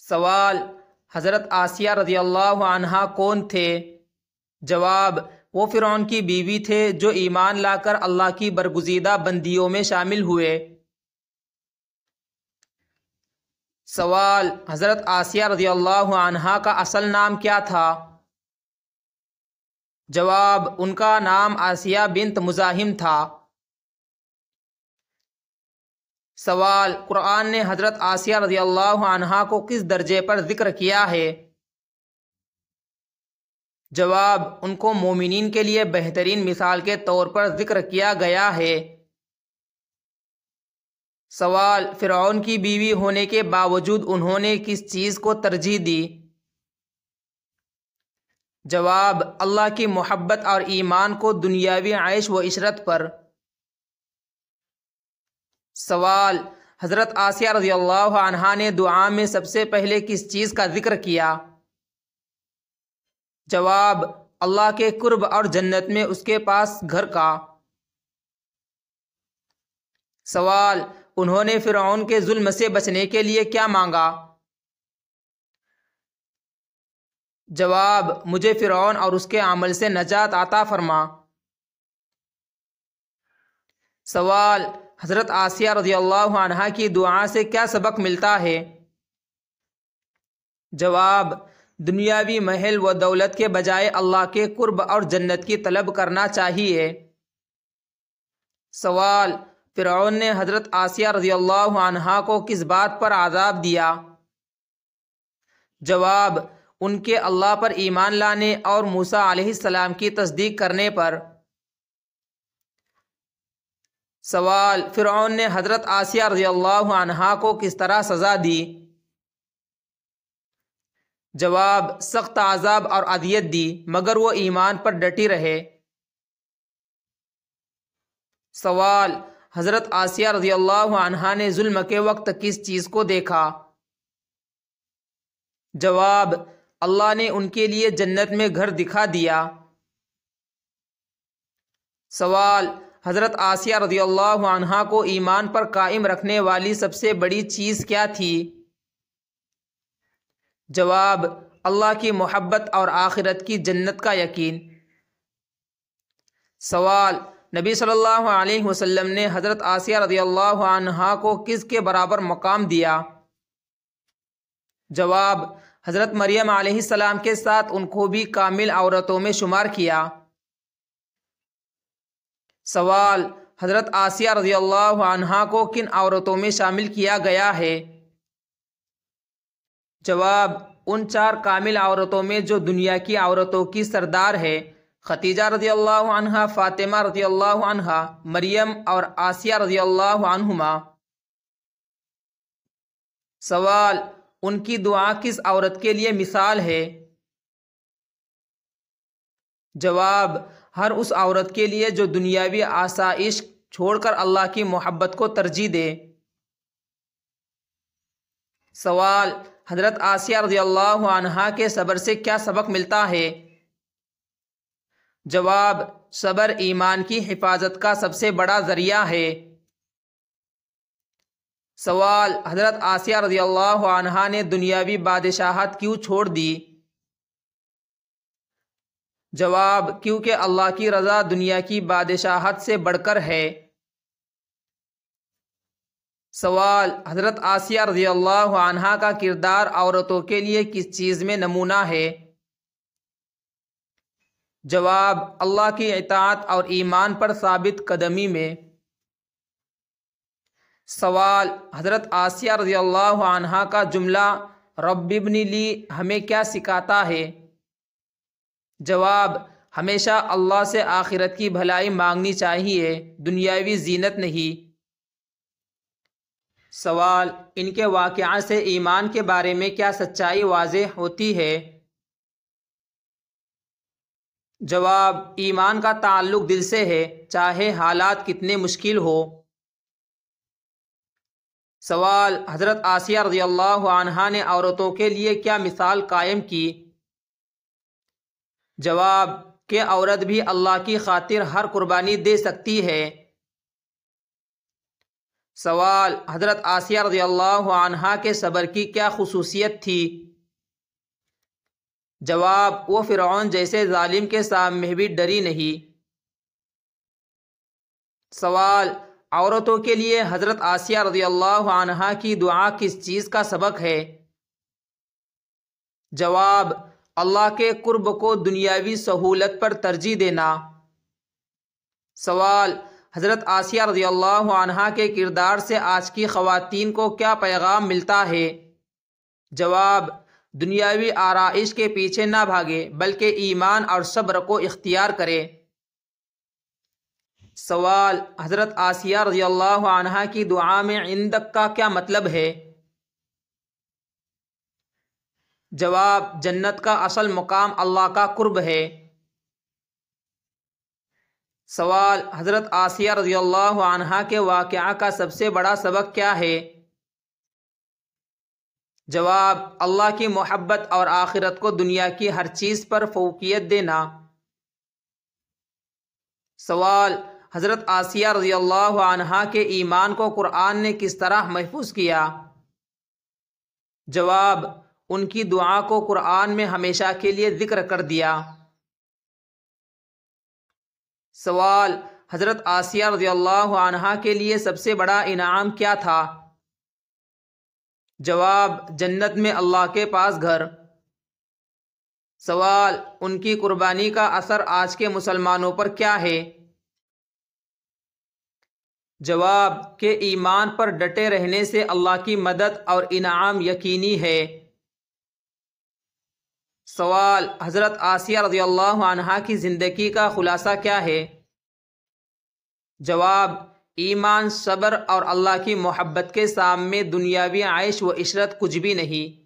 سوال: حضرت آسیہ رضی اللہ عنہا کون تھے؟ جواب: وہ فرعون کی بیوی تھے جو ایمان لا کر اللہ کی برگزیدہ بندیوں میں شامل ہوئے۔ سوال: حضرت آسیہ رضی اللہ عنہا کا اصل نام کیا تھا؟ جواب: ان کا نام آسیہ بنت مزاحم تھا۔ سوال: قرآن نے حضرت آسیہ رضی اللہ عنہا کو کس درجے پر ذکر کیا ہے؟ جواب: ان کو مومنین کے لیے بہترین مثال کے طور پر ذکر کیا گیا ہے۔ سوال: فرعون کی بیوی ہونے کے باوجود انہوں نے کس چیز کو ترجیح دی؟ جواب: اللہ کی محبت اور ایمان کو دنیاوی عیش و عشرت پر۔ سوال: حضرت آسیہ رضی اللہ عنہا نے دعا میں سب سے پہلے کس چیز کا ذکر کیا؟ جواب: اللہ کے قرب اور جنت میں اس کے پاس گھر کا۔ سوال: انہوں نے فرعون کے ظلم سے بچنے کے لیے کیا مانگا؟ جواب: مجھے فرعون اور اس کے عمل سے نجات عطا فرما۔ سوال: حضرت آسیہ رضی اللہ عنہا کی دعا سے کیا سبق ملتا ہے؟ جواب: دنیاوی محل و دولت کے بجائے اللہ کے قرب اور جنت کی طلب کرنا چاہیے۔ سوال: فرعون نے حضرت آسیہ رضی اللہ عنہا کو کس بات پر عذاب دیا؟ جواب: ان کے اللہ پر ایمان لانے اور موسیٰ علیہ السلام کی تصدیق کرنے پر۔ سوال: فرعون نے حضرت آسیہ رضی اللہ عنہا کو کس طرح سزا دی؟ جواب: سخت عذاب اور اذیت دی، مگر وہ ایمان پر ڈٹی رہے۔ سوال: حضرت آسیہ رضی اللہ عنہا نے ظلم کے وقت کس چیز کو دیکھا؟ جواب: اللہ نے ان کے لیے جنت میں گھر دکھا دیا۔ سوال: حضرت آسیہ رضی اللہ عنہا کو ایمان پر قائم رکھنے والی سب سے بڑی چیز کیا تھی؟ جواب: اللہ کی محبت اور آخرت کی جنت کا یقین۔ سوال: نبی صلی اللہ علیہ وسلم نے حضرت آسیہ رضی اللہ عنہا کو کس کے برابر مقام دیا؟ جواب: حضرت مریم علیہ السلام کے ساتھ ان کو بھی کامل عورتوں میں شمار کیا۔ سوال: حضرت آسیہ رضی اللہ عنہا کو کن عورتوں میں شامل کیا گیا ہے؟ جواب: ان 4 کامل عورتوں میں جو دنیا کی عورتوں کی سردار ہے، ختیجہ رضی اللہ عنہا، فاطمہ رضی اللہ عنہا، مریم اور آسیہ رضی اللہ عنہما۔ سوال: ان کی دعا کس عورت کے لیے مثال ہے؟ جواب: ہر اس عورت کے لیے جو دنیاوی آسائش چھوڑ کر اللہ کی محبت کو ترجیح دے۔ سوال: حضرت آسیہ رضی اللہ عنہا کے صبر سے کیا سبق ملتا ہے؟ جواب: صبر ایمان کی حفاظت کا سب سے بڑا ذریعہ ہے۔ سوال: حضرت آسیہ رضی اللہ عنہا نے دنیاوی بادشاہت کیوں چھوڑ دی؟ جواب: کیونکہ اللہ کی رضا دنیا کی بادشاہت سے بڑھ کر ہے۔ سوال: حضرت آسیہ رضی اللہ عنہا کا کردار عورتوں کے لیے کس چیز میں نمونہ ہے؟ جواب: اللہ کی اطاعت اور ایمان پر ثابت قدمی میں۔ سوال: حضرت آسیہ رضی اللہ عنہا کا جملہ رب ابن لی ہمیں کیا سکھاتا ہے؟ جواب: ہمیشہ اللہ سے آخرت کی بھلائی مانگنی چاہیے، دنیاوی زینت نہیں۔ سوال: ان کے واقعہ سے ایمان کے بارے میں کیا سچائی واضح ہوتی ہے؟ جواب: ایمان کا تعلق دل سے ہے، چاہے حالات کتنے مشکل ہو۔ سوال: حضرت آسیہ رضی اللہ عنہا نے عورتوں کے لیے کیا مثال قائم کی؟ جواب: کہ عورت بھی اللہ کی خاطر ہر قربانی دے سکتی ہے۔ سوال: حضرت آسیہ رضی اللہ عنہا کے صبر کی کیا خصوصیت تھی؟ جواب: وہ فرعون جیسے ظالم کے سامنے بھی ڈری نہیں۔ سوال: عورتوں کے لیے حضرت آسیہ رضی اللہ عنہا کی دعا کس چیز کا سبق ہے؟ جواب: اللہ کے قرب کو دنیاوی سہولت پر ترجیح دینا۔ سوال: حضرت آسیہ رضی اللہ عنہا کے کردار سے آج کی خواتین کو کیا پیغام ملتا ہے؟ جواب: دنیاوی آرائش کے پیچھے نہ بھاگے بلکہ ایمان اور صبر کو اختیار کرے۔ سوال: حضرت آسیہ رضی اللہ عنہا کی دعا میں عندک کا کیا مطلب ہے؟ جواب: جنت کا اصل مقام اللہ کا قرب ہے۔ سوال: حضرت آسیہ رضی اللہ عنہا کے واقعہ کا سب سے بڑا سبق کیا ہے؟ جواب: اللہ کی محبت اور آخرت کو دنیا کی ہر چیز پر فوقیت دینا۔ سوال: حضرت آسیہ رضی اللہ عنہا کے ایمان کو قرآن نے کس طرح محفوظ کیا؟ جواب: ان کی دعا کو قرآن میں ہمیشہ کے لیے ذکر کر دیا۔ سوال: حضرت آسیہ رضی اللہ عنہا کے لیے سب سے بڑا انعام کیا تھا؟ جواب: جنت میں اللہ کے پاس گھر۔ سوال: ان کی قربانی کا اثر آج کے مسلمانوں پر کیا ہے؟ جواب: کہ ایمان پر ڈٹے رہنے سے اللہ کی مدد اور انعام یقینی ہے۔ سوال: حضرت آسیہ رضی اللہ عنہا کی زندگی کا خلاصہ کیا ہے؟ جواب: ایمان، صبر اور اللہ کی محبت کے سامنے دنیاوی عیش و عشرت کچھ بھی نہیں۔